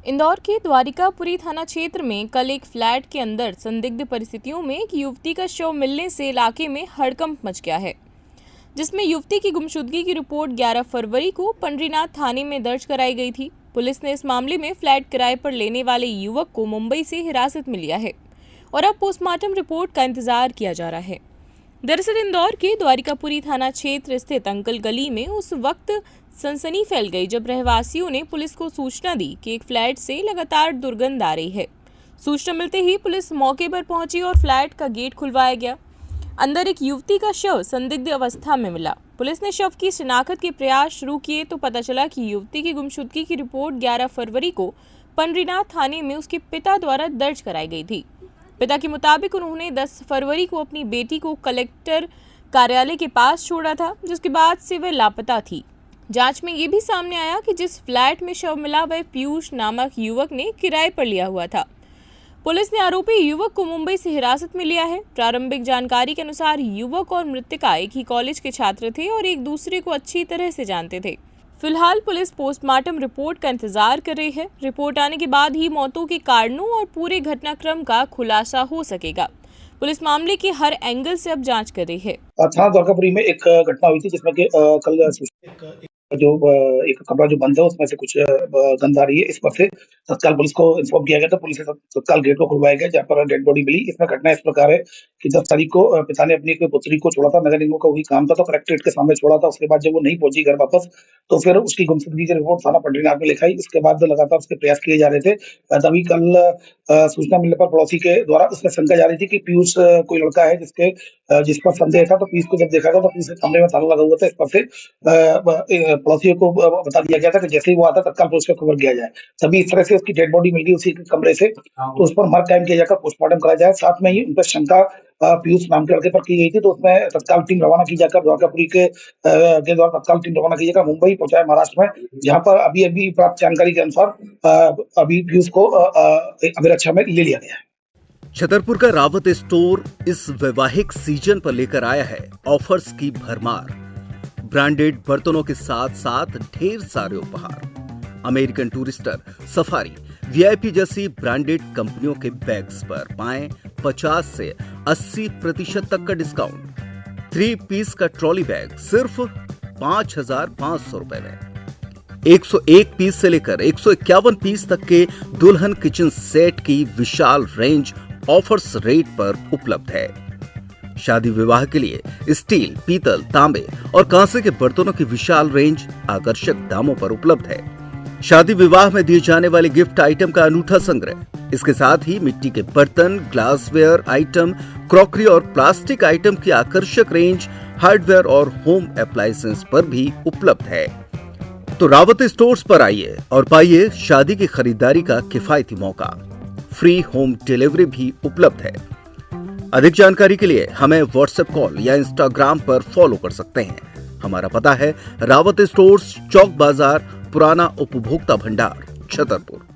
इंदौर के द्वारिकापुरी थाना क्षेत्र में कल एक फ्लैट के अंदर संदिग्ध परिस्थितियों में एक युवती का शव मिलने से इलाके में हड़कंप मच गया है, जिसमें युवती की गुमशुदगी की रिपोर्ट 11 फरवरी को पंडरीनाथ थाने में दर्ज कराई गई थी। पुलिस ने इस मामले में फ्लैट किराए पर लेने वाले युवक को मुंबई से हिरासत में लिया है और अब पोस्टमार्टम रिपोर्ट का इंतजार किया जा रहा है। दरअसल इंदौर के द्वारिकापुरी थाना क्षेत्र स्थित अंकल गली में उस वक्त सनसनी फैल गई जब रहवासियों ने पुलिस को सूचना दी कि एक फ्लैट से लगातार दुर्गंध आ रही है। सूचना मिलते ही पुलिस मौके पर पहुंची और फ्लैट का गेट खुलवाया गया। अंदर एक युवती का शव संदिग्ध अवस्था में मिला। पुलिस ने शव की शिनाख्त के प्रयास शुरू किए तो पता चला कि युवती की गुमशुदगी की रिपोर्ट 11 फरवरी को पंडरीनाथ थाने में उसके पिता द्वारा दर्ज कराई गई थी। पिता के मुताबिक उन्होंने 10 फरवरी को अपनी बेटी को कलेक्टर कार्यालय के पास छोड़ा था, जिसके बाद से वह लापता थी। जांच में ये भी सामने आया कि जिस फ्लैट में शव मिला वह पीयूष नामक युवक ने किराए पर लिया हुआ था। पुलिस ने आरोपी युवक को मुंबई से हिरासत में लिया है। प्रारंभिक जानकारी के अनुसार युवक और मृतका एक ही कॉलेज के छात्र थे और एक दूसरे को अच्छी तरह से जानते थे। फिलहाल पुलिस पोस्टमार्टम रिपोर्ट का इंतजार कर रही है। रिपोर्ट आने के बाद ही मौतों के कारणों और पूरे घटनाक्रम का खुलासा हो सकेगा। पुलिस मामले के हर एंगल से अब जांच कर रही है। थाना द्वारकापुरी में एक घटना हुई थी जिसमें कि कल जो एक कमरा जो बंद है उसमें से कुछ गंध आ रही है। इस पर से तत्काल पुलिस को इन्फॉर्म किया गया था। पुलिस ने तत्काल गेट को खुलवाया गया जहाँ पर डेड बॉडी मिली। इसमें घटना इस प्रकार है कि 10 तारीख को पिता ने अपनी पुत्री को छोड़ा था। नगर निगम का वही काम था तो कलेक्ट्रेट के सामने छोड़ा था। उसके बाद जब वो नहीं पहुंची घर वापस तो फिर उसकी गुमशुदगी की रिपोर्ट थाना पंडरीनाथ में लिखाई। इसके बाद लगातार उसके प्रयास किए जा रहे थे। तभी कल सूचना मिलने पर पड़ोसी के द्वारा उसमें शंका जा रही थी कि पीयूष कोई लड़का है जिस पर संदेह था। तो पीयूष को जब देखा गया तो पीयूष के कमरे में ताला लगा हुआ था। इस पर से पड़ोसियों को बता दिया गया था कि जैसे ही वो आता तत्काल पुलिस को खबर किया जाए। तभी इस तरह से उसकी डेड बॉडी मिल गई उसी कमरे से। तो उस पर मर्ग कायम किया जाकर पोस्टमार्टम कराया जाए। साथ में ही उन पर शंका पीयूष नाम के लड़के पर की गई थी। तो उसमें तत्काल टीम रवाना की जाकर द्वारकापुरी के द्वारा तत्काल टीम रवाना की जाकर मुंबई पहुंचाया महाराष्ट्र में, जहां पर अभी प्राप्त जानकारी के अनुसार अभी पीयूष को अभिरक्षा में ले लिया गया है। छतरपुर का रावत स्टोर इस वैवाहिक सीजन पर लेकर आया है ऑफर्स की भरमार। ब्रांडेड बर्तनों के साथ साथ ढेर सारे उपहार। अमेरिकन टूरिस्टर, सफारी, वीआईपी जैसी ब्रांडेड कंपनियों के बैग्स पर पाएं 50 से 80% तक का डिस्काउंट। 3 पीस का ट्रॉली बैग सिर्फ 5,500 रुपए में। 101 पीस से लेकर 151 पीस तक के दुल्हन किचन सेट की विशाल रेंज ऑफर्स रेट पर उपलब्ध है। शादी विवाह के लिए स्टील, पीतल, तांबे और कांसे के बर्तनों की विशाल रेंज आकर्षक दामों पर उपलब्ध है। शादी विवाह में दिए जाने वाले गिफ्ट आइटम का अनूठा संग्रह। इसके साथ ही मिट्टी के बर्तन, ग्लासवेयर आइटम, क्रॉकरी और प्लास्टिक आइटम की आकर्षक रेंज हार्डवेयर और होम अप्लायंसेस पर भी उपलब्ध है। तो रावत स्टोर्स पर आइए और पाइए शादी की खरीदारी का किफायती मौका। फ्री होम डिलीवरी भी उपलब्ध है। अधिक जानकारी के लिए हमें व्हाट्सएप कॉल या इंस्टाग्राम पर फॉलो कर सकते हैं। हमारा पता है रावत स्टोर्स, चौक बाजार, पुराना उपभोक्ता भंडार, छतरपुर।